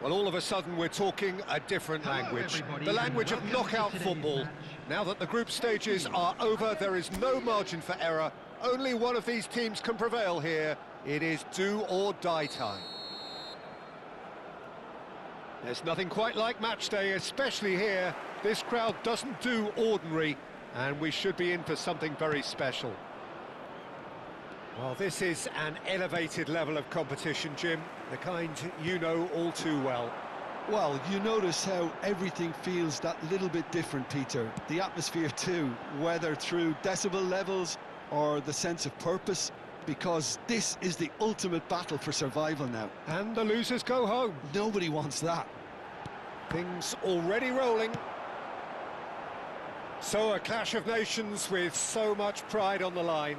Well, all of a sudden we're talking a different language. The language of knockout football. Now that the group stages are over, there is no margin for error. Only one of these teams can prevail here. It is do or die time. There's nothing quite like match day, especially here. This crowd doesn't do ordinary, and we should be in for something very special. Well, this is an elevated level of competition, Jim, the kind you know all too well. Well, you notice how everything feels that little bit different, Peter. The atmosphere too, whether through decibel levels or the sense of purpose, because this is the ultimate battle for survival now. And the losers go home. Nobody wants that. Things already rolling. So a clash of nations with so much pride on the line.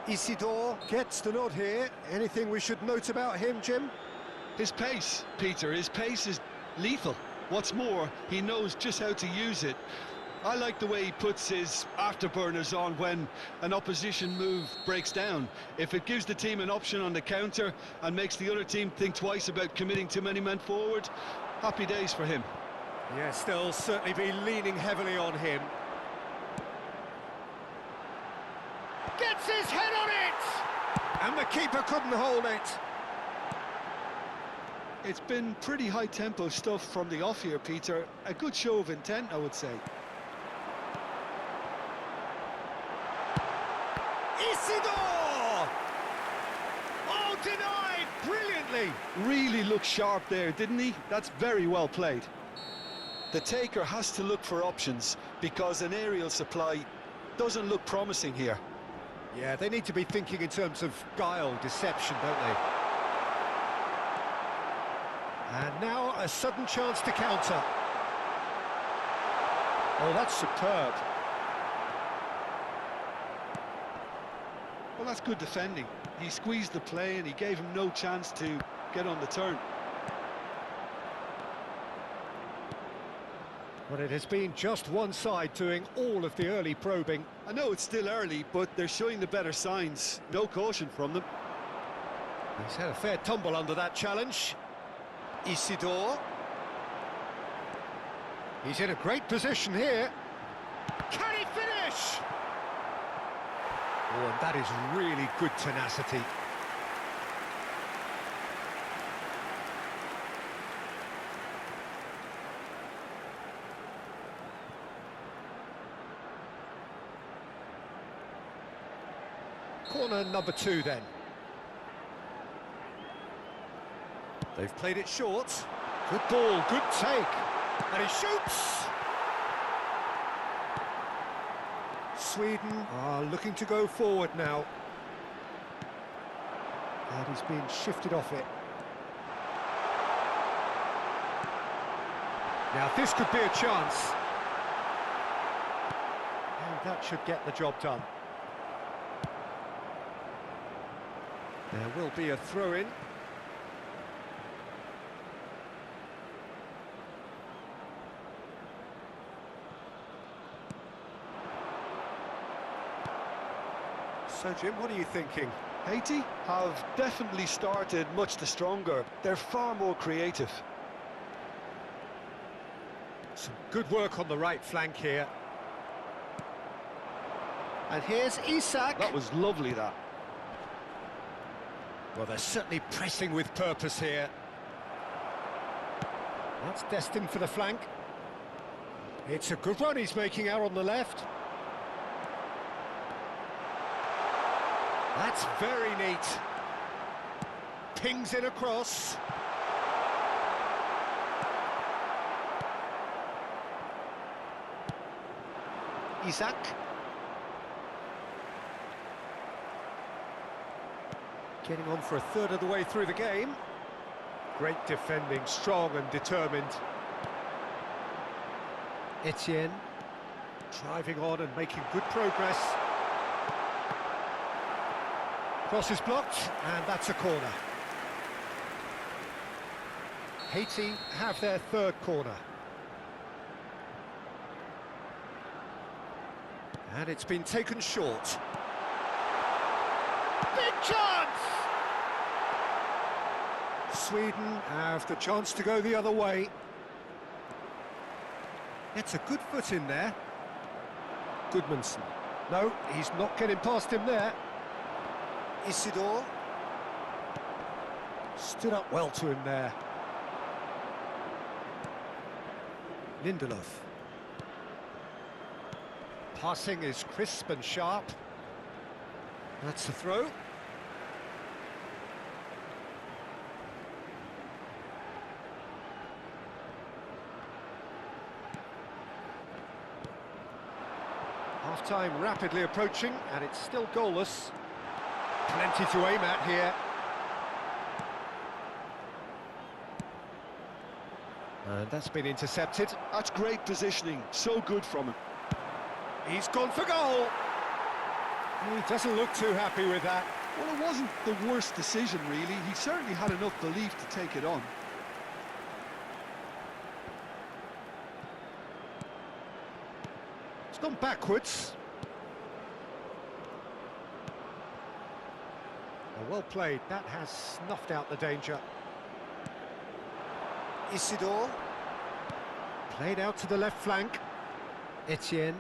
Isidore gets the nod here. Anything we should note about him, Jim? His pace, Peter, his pace is lethal. What's more, he knows just how to use it. I like the way he puts his afterburners on when an opposition move breaks down. If it gives the team an option on the counter and makes the other team think twice about committing too many men forward, happy days for him. Yes, they'll certainly be leaning heavily on him. Gets his head on it! And the keeper couldn't hold it. It's been pretty high-tempo stuff from the off here, Peter. A good show of intent, I would say. Isidore! Oh, denied brilliantly! Really looked sharp there, didn't he? That's very well played. The taker has to look for options because an aerial supply doesn't look promising here. Yeah, they need to be thinking in terms of guile, deception, don't they? And now a sudden chance to counter. Oh, that's superb. Well, that's good defending. He squeezed the play and he gave him no chance to get on the turn. But it has been just one side doing all of the early probing. I know it's still early, but they're showing the better signs. No caution from them. He's had a fair tumble under that challenge. Isidore. He's in a great position here. Can he finish? Oh, and that is really good tenacity. Corner number 2 then. They've played it short. Good ball, good take. And he shoots! Sweden are looking to go forward now. And he's being shifted off it. Now this could be a chance. And that should get the job done. There will be a throw-in. So, Jim, what are you thinking? Haiti have definitely started much the stronger. They're far more creative. Some good work on the right flank here. And here's Isak. That was lovely, that. Well, they're certainly pressing with purpose here. That's destined for the flank. It's a good run he's making out on the left. That's very neat. Pings it across. Isak. Getting on for a third of the way through the game. Great defending, strong and determined. Etienne driving on and making good progress. Cross is blocked, and that's a corner. Haiti have their third corner. And it's been taken short. Big chance! Sweden have the chance to go the other way. It's a good foot in there. Goodmanson. No, he's not getting past him there. Isidore. Stood up well to him there. Lindelof. Passing is crisp and sharp. That's the throw. Half-time rapidly approaching, and it's still goalless. Plenty to aim at here. And that's been intercepted. That's great positioning, so good from him. He's gone for goal. He doesn't look too happy with that. Well, it wasn't the worst decision, really. He certainly had enough belief to take it on. It's gone backwards. Well played. That has snuffed out the danger. Isidore. Played out to the left flank. Etienne.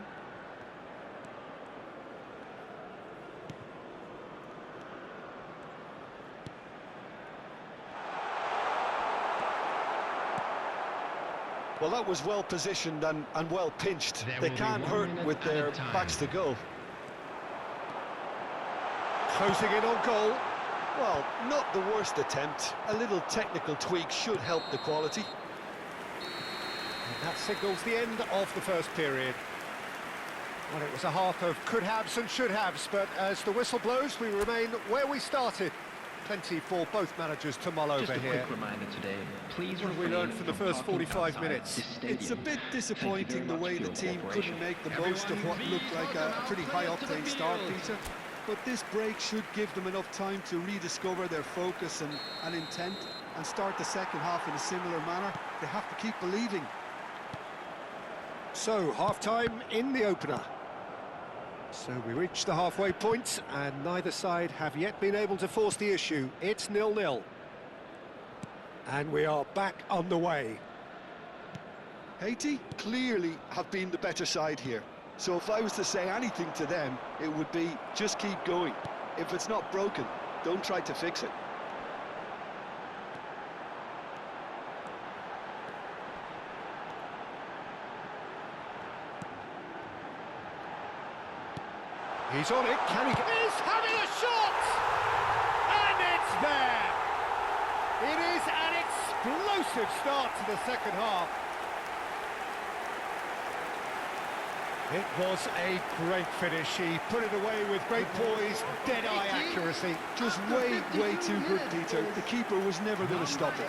Well, that was well positioned and well pinched. They can't hurt with their backs to goal. Closing in on goal. Well, not the worst attempt. A little technical tweak should help the quality. And that signals the end of the first period. Well, it was a half of could-haves and should-haves, but as the whistle blows, we remain where we started. Plenty for both managers to mull over here. Just a quick reminder today, please what have we learned from the first 45 minutes? It's a bit disappointing the way the team couldn't make the most of what looked like a pretty high-octane start, Peter. But this break should give them enough time to rediscover their focus and intent and start the second half in a similar manner. They have to keep believing. So, half-time in the opener. So we reach the halfway point, and neither side have yet been able to force the issue. It's 0-0. And we are back on the way. Haiti clearly have been the better side here. So if I was to say anything to them, it would be just keep going. If it's not broken, don't try to fix it. He's on it, can he? He's having a shot! And it's there! It is an explosive start to the second half. It was a great finish. He put it away with great poise, dead-eye accuracy. Just way too good, Peter. The keeper was never going to stop it.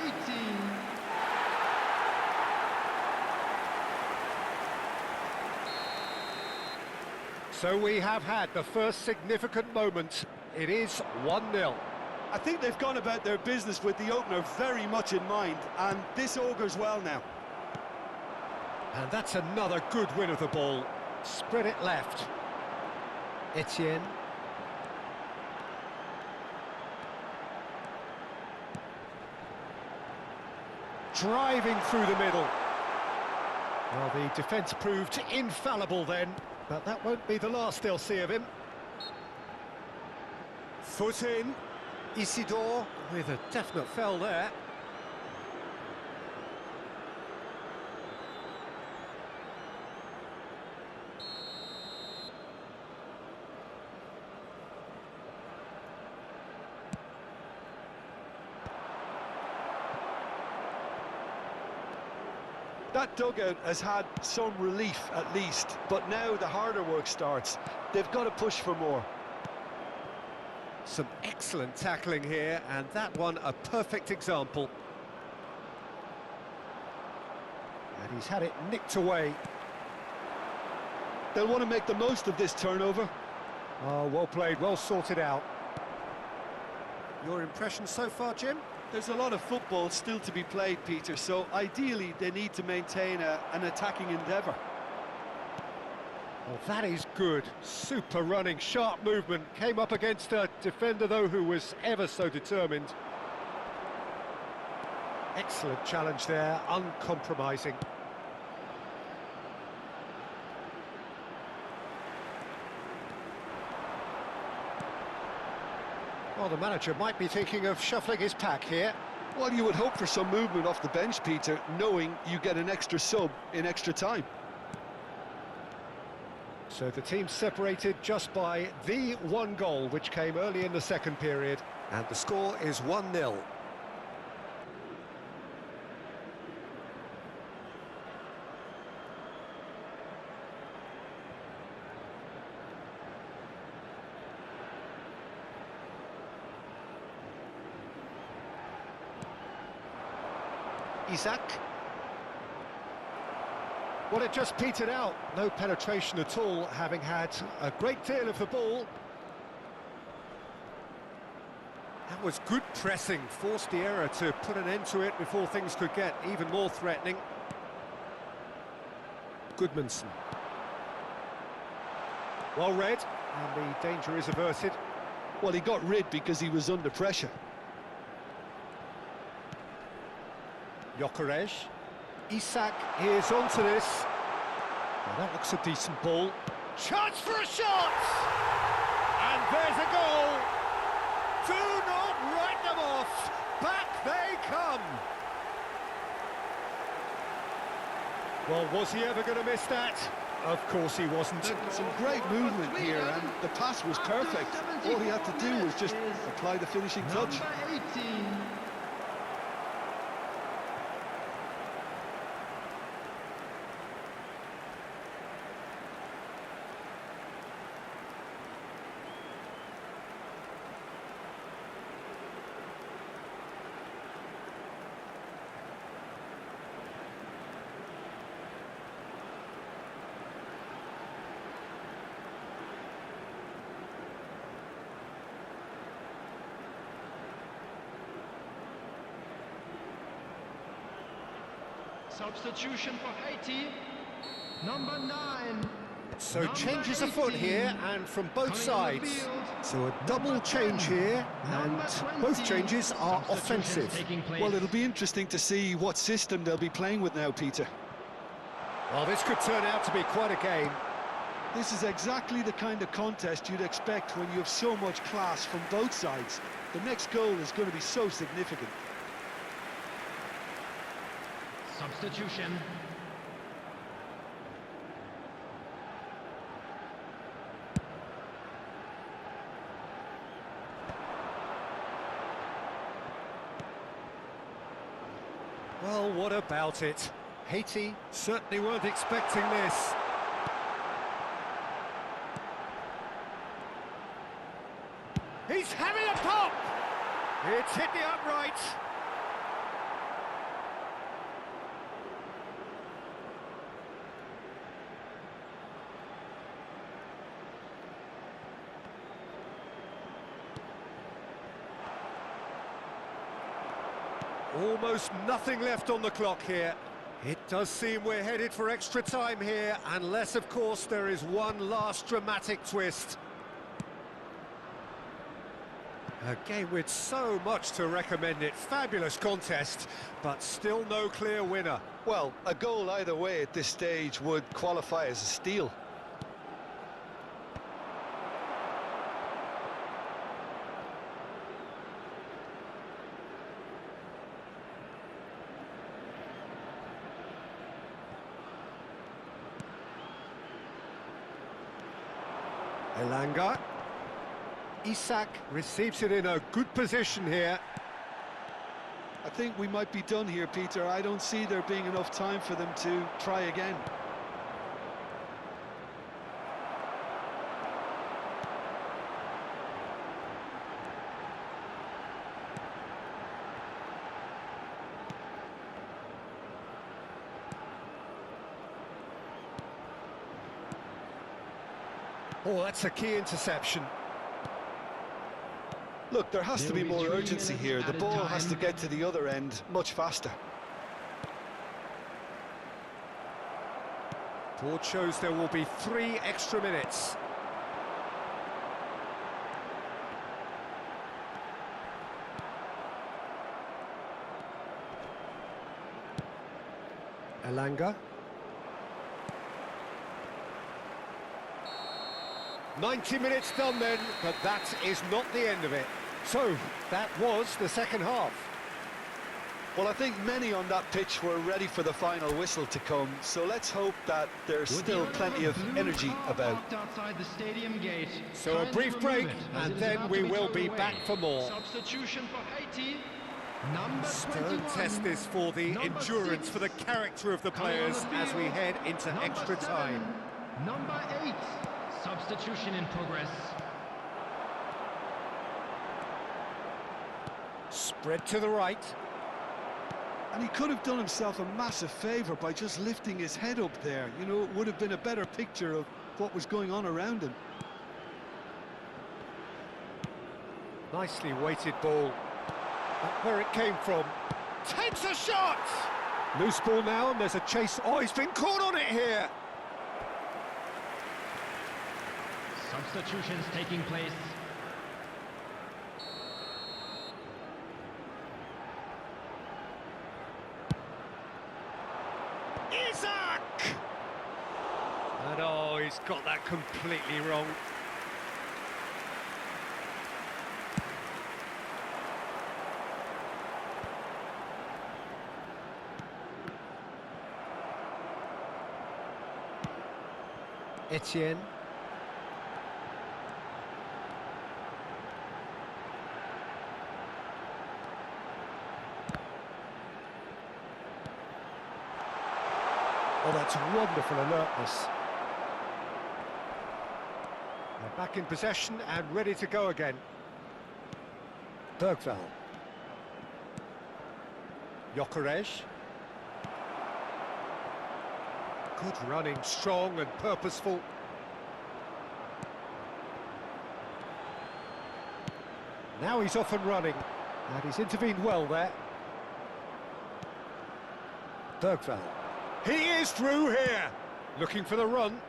So we have had the first significant moment. It is 1-0. I think they've gone about their business with the opener very much in mind, and this augurs well now. And that's another good win of the ball. Spread it left. Etienne. Driving through the middle. Well, the defence proved infallible then, but that won't be the last they'll see of him. Foot in. Isidore with a definite foul there. That dugout has had some relief at least, but now the harder work starts. They've got to push for more. Some excellent tackling here, and that one a perfect example. And he's had it nicked away. They'll want to make the most of this turnover. Oh, well played, well sorted out. Your impression so far, Jim? There's a lot of football still to be played, Peter, so ideally they need to maintain an attacking endeavour. Well, that is good. Super running, sharp movement. Came up against a defender, though, who was ever so determined. Excellent challenge there, uncompromising. Well, the manager might be thinking of shuffling his pack here. Well, you would hope for some movement off the bench, Peter, knowing you get an extra sub in extra time. So the team separated just by the one goal, which came early in the second period. And the score is 1-0. Isaac. Well, it just petered out. No penetration at all, having had a great deal of the ball. That was good pressing, forced the error to put an end to it before things could get even more threatening. Goodmanson. Well read, and the danger is averted. Well, he got rid because he was under pressure. Gyökeres. Isak is onto this. Well, that looks a decent ball. Chance for a shot! And there's a goal! Do not write them off! Back they come! Well, was he ever going to miss that? Of course he wasn't. Some great movement here, and the pass was perfect. All he had to do was just apply the finishing touch. Number 18. Substitution for Haiti, number 9. So changes afoot here, and from both sides. So a double change here, and both changes are offensive. Well, it'll be interesting to see what system they'll be playing with now, Peter. Well, this could turn out to be quite a game. This is exactly the kind of contest you'd expect when you have so much class from both sides. The next goal is going to be so significant. Substitution. what about it? Haiti certainly weren't expecting this. He's having a pop! It's hit the upright. Almost nothing left on the clock here. It does seem we're headed for extra time here, unless, of course, there is one last dramatic twist. A game with so much to recommend it. Fabulous contest, but still no clear winner. Well, a goal either way at this stage would qualify as a steal. Elanga. Isak receives it in a good position here. I think we might be done here, Peter. I don't see there being enough time for them to try again. Oh, that's a key interception. Look, there has to be more urgency here. The ball has to get to the other end much faster. Board shows there will be 3 extra minutes. Elanga. 90 minutes done then, but that is not the end of it. So, that was the second half. Well, I think many on that pitch were ready for the final whistle to come, so let's hope that there's still plenty of energy about. Outside the stadium gate. So a brief break, and then we will be back for more. Substitution for Haiti. Number Stern 21. test this for the Number endurance, 6. for the character of the Coming on players the as we field. head into Number extra 7. time. Number 8. Substitution in progress. Spread to the right. And he could have done himself a massive favour by just lifting his head up there. You know, it would have been a better picture of what was going on around him. Nicely weighted ball. Where it came from. Takes a shot! Loose ball now, and there's a chase. Oh, he's been caught on it here. Substitutions taking place. Isak! And oh, he's got that completely wrong. Etienne. Oh, that's wonderful alertness. They're back in possession and ready to go again. Bergvall. Gyökeres. Good running, strong and purposeful. Now he's off and running, and he's intervened well there. Bergvall. He is through here, looking for the run.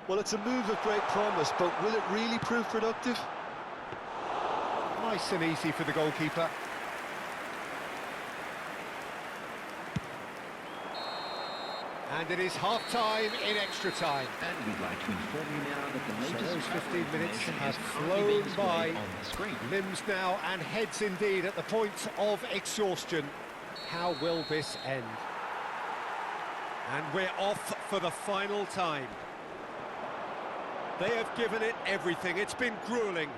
Well, it's a move of great promise, but will it really prove productive? Nice and easy for the goalkeeper. And it is half-time in extra time. And we'd like to inform you now that the So latest those travel 15 minutes information have is currently being flown by. displayed on the screen. Limbs now and heads indeed at the point of exhaustion. How will this end? And we're off for the final time. They have given it everything. It's been grueling.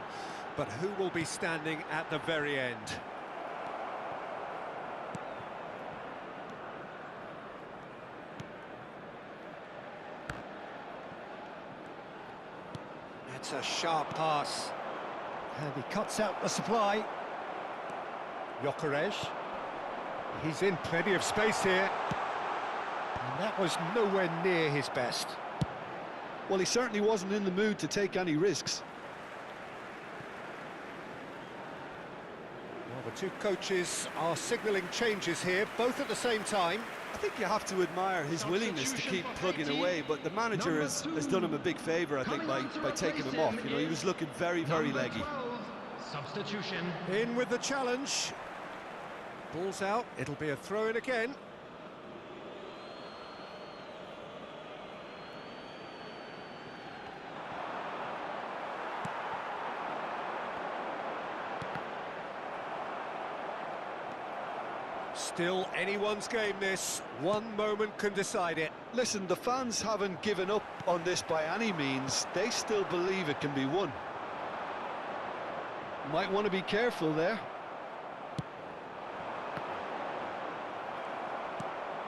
But who will be standing at the very end? That's a sharp pass. And he cuts out the supply. Gyökeres. He's in plenty of space here. And that was nowhere near his best. Well, he certainly wasn't in the mood to take any risks. Well, the two coaches are signalling changes here, both at the same time. I think you have to admire his willingness to keep plugging away, but the manager has done him a big favour, I think, by taking him off. You know, he was looking very, very leggy. Substitution. In with the challenge. Ball's out, it'll be a throw-in again. Still anyone's game, this. One moment can decide it. Listen, the fans haven't given up on this by any means. They still believe it can be won. Might want to be careful there.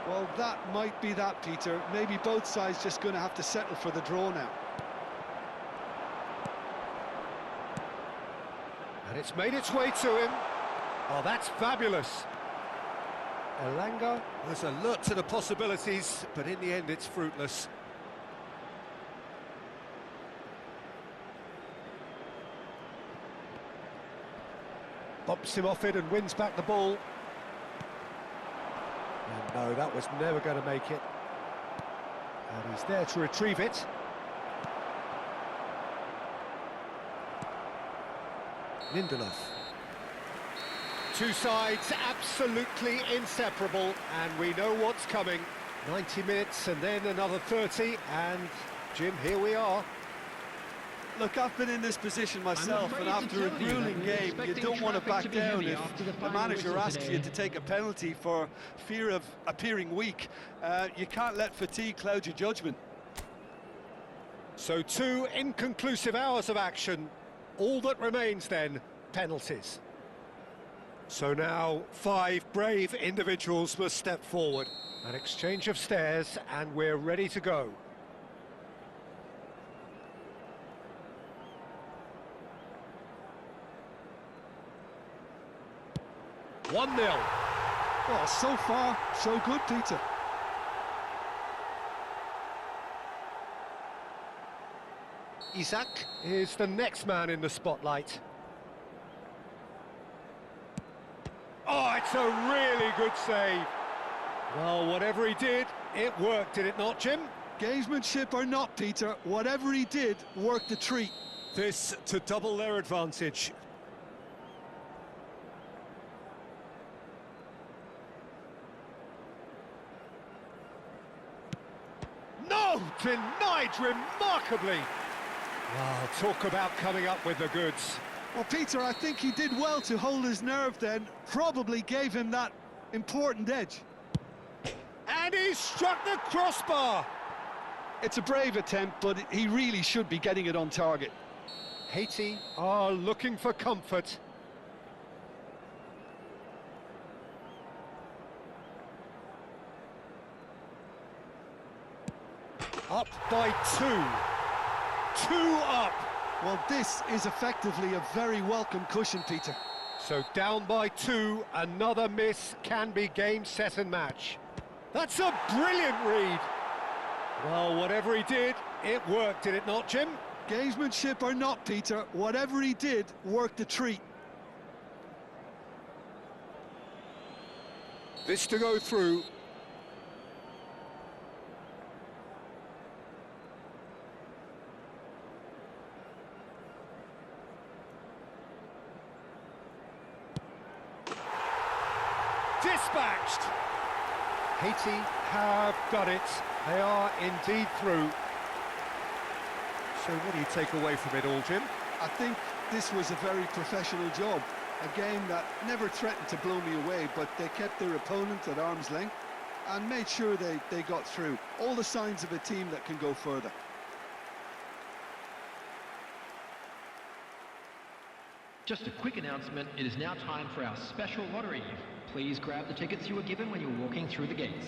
Well, that might be that, Peter. Maybe both sides just going to have to settle for the draw now. And it's made its way to him. Oh, that's fabulous. Elanga was alert to the possibilities, but in the end it's fruitless. Bumps him off it and wins back the ball. And no, that was never going to make it. And he's there to retrieve it. Lindelof. Two sides absolutely inseparable, and we know what's coming. 90 minutes and then another 30, and Jim, here we are. Look, I've been in this position myself, and after a grueling game, you don't want to back down if the manager asks you to take a penalty for fear of appearing weak. You can't let fatigue cloud your judgment. So 2 inconclusive hours of action. All that remains then, penalties. So now 5 brave individuals must step forward. An exchange of stares, and we're ready to go. One 0. Well, so far, so good, Peter. Isak is the next man in the spotlight. Oh, it's a really good save. Well, whatever he did, it worked, did it not, Jim? Gamesmanship or not, Peter, whatever he did worked a treat. This to double their advantage. No! Denied remarkably! Wow, talk about coming up with the goods. Well, Peter, I think he did well to hold his nerve then. Probably gave him that important edge. And he struck the crossbar! It's a brave attempt, but he really should be getting it on target. Haiti are looking for comfort. Up by 2. 2 up. Well, this is effectively a very welcome cushion, Peter. So down by 2, another miss can be game, set and match. That's a brilliant read. Well, whatever he did, it worked, did it not, Jim? Gamesmanship or not, Peter, whatever he did worked a treat. This to go through. Dispatched! Haiti have done it. They are indeed through. So what do you take away from it all, Jim? I think this was a very professional job. A game that never threatened to blow me away, but they kept their opponent at arm's length and made sure they got through. All the signs of a team that can go further. Just a quick announcement, it is now time for our special lottery. Please grab the tickets you were given when you were walking through the gates.